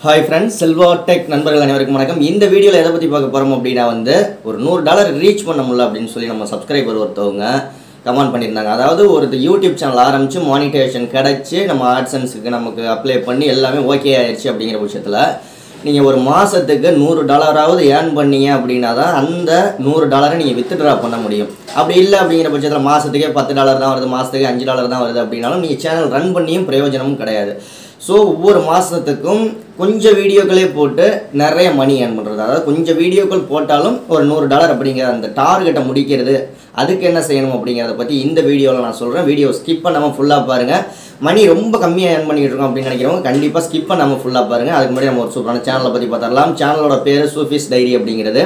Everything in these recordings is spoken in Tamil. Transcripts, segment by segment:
Hi friends, Selva Tech நண்பர்கள் அனைவருக்கும் வணக்கம். இந்த வீடியோல எதை பத்தி பார்க்க போறோம் அப்படினா ஒரு $100 ரீச் பண்ண முடியல அப்படினு சொல்லி நம்ம சப்ஸ்கிரைபர் ஒருத்தவங்க கமெண்ட் பண்ணிருந்தாங்க. அதாவது ஒரு YouTube சேனல் ஆரம்பிச்சு மானிடைசேஷன் கிடைச்சு நம்ம AdSenseக்கு நமக்கு அப்ளை பண்ணி எல்லாமே ஓகே ஆயிருச்சு அப்படிங்கிற பட்சத்துல நீங்க ஒரு மாசத்துக்கு $100 ஆவது earn பண்ணீங்க அப்படினா தான் அந்த $100 நீங்க வித்ட்ரா பண்ண முடியும். அப்படி இல்ல அப்படிங்கிற பட்சத்துல மாசத்துக்கே $10 தான் வருது, மாசத்துக்கு $5 தான் வருது அப்படினாலும் நீங்க சேனல் ரன் பண்ணியும் பிரயோஜனமும் கிடையாது. So ஒவ்வொரு மாசத்துக்கும் கொஞ்சம் வீடியோக்களே போட்டு நிறைய மணி earn பண்றது. அதாவது கொஞ்சம் வீடியோக்கள் போட்டாலும் ஒரு $100 அப்படிங்கிற அந்த டார்கெட்டை முடிக்கிறது. அதுக்கு என்ன செய்யணும் அப்படிங்கறத பத்தி இந்த வீடியோல நான் சொல்றேன். வீடியோ ஸ்கிப் பண்ணாம ஃபுல்லா பாருங்க. மணி ரொம்ப கம்மியா earn பண்ணிட்டு இருக்கோம் அப்படி நினைக்கிறவங்க கண்டிப்பா ஸ்கிப் பண்ணாம ஃபுல்லா பாருங்க. அதுக்கு முன்னாடி நம்ம ஒரு சூப்பரான சேனலை பத்தி பார்த்தறலாம். சேனலோட பேரு சூஃபிஸ் டைரி அப்படிங்கிறது.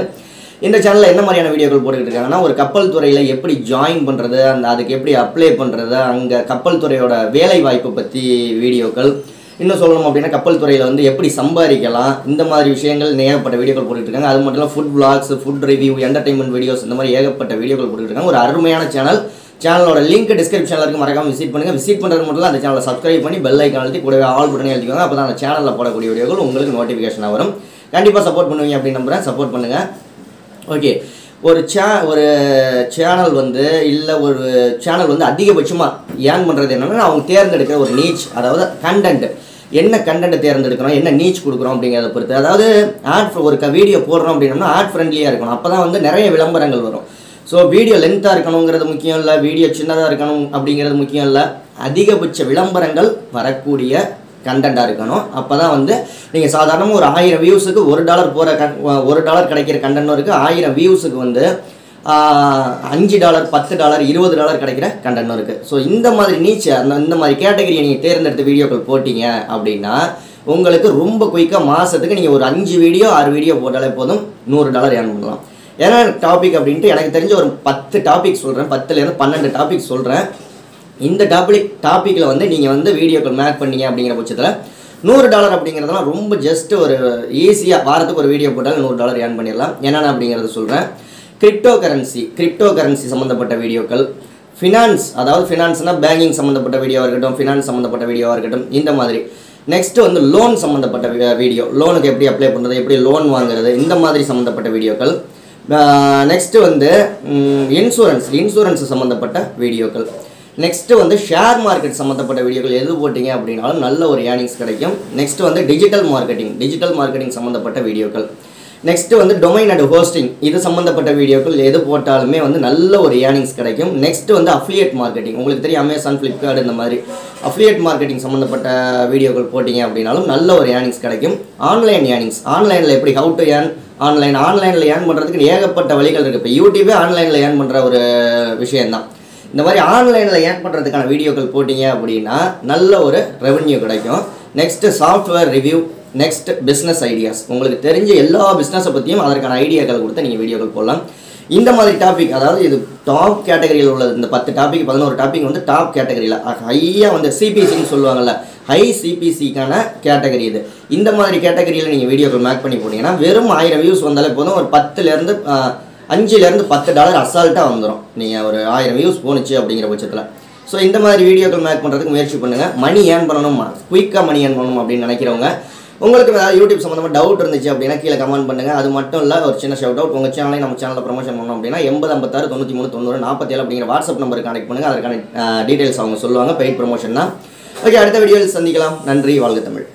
இந்த சேனல்ல என்ன மாதிரியான வீடியோக்கள் போட்டுக்கிட்டு இருக்காங்கன்னா ஒரு கப்பல் துறையில எப்படி ஜாயின் பண்றது, அதுக்கு எப்படி அப்ளை பண்றது, அங்க கப்பல் துறையோட வேலை வாய்ப்பு பத்தி வீடியோக்கள், இன்னும் சொல்லணும் அப்படின்னா கப்பல் துறையில எப்படி சம்பாதிக்கலாம், இந்த மாதிரி விஷயங்கள் ஏகப்பட்ட வீடியோக்கள் போட்டுட்டு இருக்காங்க. அது மட்டும் இல்ல food vlogs, food review, entertainment videos இந்த மாதிரி ஏகப்பட்ட வீடியோக்கள் போட்டுட்டு இருக்காங்க. ஒரு அருமையான சேனல். சேனலோட லிங்க் டிஸ்கிரிப்ஷன்ல இருக்கு, மறக்காம விசிட் பண்ணுங்க. விசிட் பண்றது மட்டும் இல்ல அந்த சேனலை சப்ஸ்கிரைப் பண்ணி பெல் ஐகான் அழுத்தி கூடவே ஆல் பட்டனை அழுத்திக்கோங்க. அப்பதான் அந்த சேனல்ல போடக்கூடிய வீடியோக்கள் உங்களுக்கு நோட்டிஃபிகேஷனா வரும். கண்டிப்பா சப்போர்ட் பண்ணுவீங்க அப்படின்னு நம்புறேன். சப்போர்ட் பண்ணுங்க. ஓகே, ஒரு சேனல் இல்ல ஒரு சேனல் அதிகபட்சமா ஏர்ன் பண்றது என்னன்னா அவங்க தேர்ந்தெடுக்கிற ஒரு நீச், அதாவது கண்டென்ட், என்ன கண்டென்ட் தேர்ந்தெடுக்கிறோம், என்ன நீச் கொடுக்குறோம் அப்படிங்கிறத பொறுத்து. அதாவது ஆட் ஒரு வீடியோ போடுறோம் அப்படின்னா ஆட் ஃப்ரெண்ட்லியாக இருக்கணும். அப்போ தான் நிறைய விளம்பரங்கள் வரும். ஸோ வீடியோ லென்த்தாக இருக்கணுங்கிறது முக்கியம் இல்லை, வீடியோ சின்னதாக இருக்கணும் அப்படிங்கிறது முக்கியம் இல்லை, அதிகபட்ச விளம்பரங்கள் வரக்கூடிய கண்டென்ட்டாக இருக்கணும். அப்போ தான் நீங்கள் சாதாரணமாக ஒரு 1000 வியூஸுக்கு $1 போகிற $1 கிடைக்கிற கண்டென்ட்டும் இருக்குது, 1000 வியூஸுக்கு $5, $10, $20 கிடைக்கிற கண்டென்ட்டும் இருக்குது. ஸோ இந்த மாதிரி நீச்சு இந்த மாதிரி கேட்டகரியை நீங்கள் தேர்ந்தெடுத்த வீடியோக்கள் போட்டிங்க அப்படின்னா உங்களுக்கு ரொம்ப குயிக்காக மாதத்துக்கு நீங்கள் ஒரு 5 வீடியோ 6 வீடியோ போட்டாலே போதும் $100 ஏர்ன் பண்ணலாம். ஏன்னா டாபிக் அப்படின்ட்டு எனக்கு தெரிஞ்ச ஒரு 10 டாபிக் சொல்கிறேன், 10லேருந்து 12 டாபிக் சொல்கிறேன். இந்த டாப்பிக்கில் நீங்கள் வீடியோக்கள் மேக் பண்ணீங்க அப்படிங்கிற பட்சத்தில் $100 அப்படிங்கிறதுலாம் ரொம்ப ஜஸ்ட் ஒரு ஈஸியாக வாரத்துக்கு ஒரு வீடியோ போட்டாலும் $100 ஏர்ன் பண்ணிடலாம். என்னென்ன அப்படிங்கிறத சொல்கிறேன். கிரிப்டோ கரன்சி சம்மந்தப்பட்ட வீடியோக்கள், ஃபினான்ஸ், அதாவது ஃபினான்ஸ்னால் பேங்கிங் சம்மந்தப்பட்ட வீடியோவாக இருக்கட்டும், ஃபினான்ஸ் சம்மந்தப்பட்ட வீடியோவாக இருக்கட்டும், இந்த மாதிரி. நெக்ஸ்ட்டு லோன் சம்மந்தப்பட்ட வீடியோ, லோனுக்கு எப்படி அப்ளை பண்ணுறது, எப்படி லோன் வாங்குறது, இந்த மாதிரி சம்மந்தப்பட்ட வீடியோக்கள். நெக்ஸ்ட்டு இன்சூரன்ஸ் சம்மந்தப்பட்ட வீடியோக்கள். நெக்ஸ்ட்டு ஷேர் மார்க்கெட் சம்மந்தப்பட்ட வீடியோக்கள் எது போட்டிங்க அப்படின்னாலும் நல்ல ஒரு ஏர்னிங்ஸ் கிடைக்கும். நெக்ஸ்ட்டு டிஜிட்டல் மார்க்கெட்டிங் சம்மந்தப்பட்ட வீடியோக்கள். நெக்ஸ்ட்டு டொமைன் அண்ட் ஹோஸ்டிங், இது சம்மந்தப்பட்ட வீடியோக்கள் எது போட்டாலுமே நல்ல ஒரு ஏர்னிங்ஸ் கிடைக்கும். நெக்ஸ்ட்டு அஃபிலியேட் மார்க்கெட்டிங், உங்களுக்கு தெரியும் அமேசான், ஃப்ளிப்கார்ட் இந்த மாதிரி அஃபிலியேட் மார்க்கெட்டிங் சம்மந்தப்பட்ட வீடியோக்கள் போட்டிங்க அப்படின்னாலும் நல்ல ஒரு ஏர்னிங்ஸ் கிடைக்கும். ஆன்லைன் ஏர்னிங்ஸ், ஆன்லைனில் எப்படி ஹவு டு ஏர்ன் ஆன்லைனில் ஏர்ன் பண்ணுறதுக்கு ஏகப்பட்ட வழிகள் இருக்குது. இப்போ யூடியூபே ஆன்லைனில் ஏர்ன் பண்ணுற ஒரு விஷயந்தான். இந்த மாதிரி ஆன்லைனில் ஏர்ன் பண்ணுறதுக்கான வீடியோக்கள் போட்டிங்க அப்படின்னா நல்ல ஒரு ரெவென்யூ கிடைக்கும். Next software review, next business ideas, உங்களுக்கு தெரிஞ்ச எல்லா பிஸ்னஸை பற்றியும் அதற்கான ஐடியாக்கள் கொடுத்து நீங்கள் வீடியோக்கள் போடலாம். இந்த மாதிரி டாபிக், அதாவது இது டாப் கேட்டகரியில் உள்ளது. இந்த 10 டாபிக் 11 டாபிக் டாப் கேட்டகரியில் ஹையாக சிபிசின்னு சொல்லுவாங்கள்ல, ஹை சிபிசிக்கான கேட்டகரி இது. இந்த மாதிரி கேட்டகரியில் நீங்கள் வீடியோக்கள் மேக் பண்ணி போனீங்கன்னா வெறும் 1000 வியூஸ் வந்தாலே போதும், ஒரு $5லேருந்து $10 அசால்ட்டாக வந்துடும். நீங்கள் ஒரு 1000 வியூஸ் போணுச்சு அப்படிங்கிற பட்சத்தில். ஸோ இந்த மாதிரி வீடியோக்கள் மேக் பண்ணுறதுக்கு முயற்சி பண்ணுங்கள். மணி ஏர்ன் பண்ணணும், குயிக்காக மணி ஏர்ன் பண்ணணும் அப்படின்னு நினைக்கிறவங்க, உங்களுக்கு ஏதாவது யூடியூப் சம்மந்தமாக டவுட் இருந்துச்சு அப்படின்னா கீழே கமெண்ட் பண்ணுங்கள். அது மட்டும் இல்லை, ஒரு சின்ன ஷவுட் அவுட், உங்கள் சேனலை நம்ம சேனலில் ப்ரமோஷன் பண்ணணும் அப்படின்னா 8056 93 90 47 அப்படிங்கிற வாட்ஸ்அப் நம்பருக்கு கனெக்ட் பண்ணுங்கள். அதற்கான டீட்டெயில்ஸ் அவங்க சொல்லுவாங்க. பெய்ட் ப்ரமோஷன் தான். ஓகே, அடுத்த வீடியோவில் சந்திக்கலாம். நன்றி, வாழ்க தமிழ்.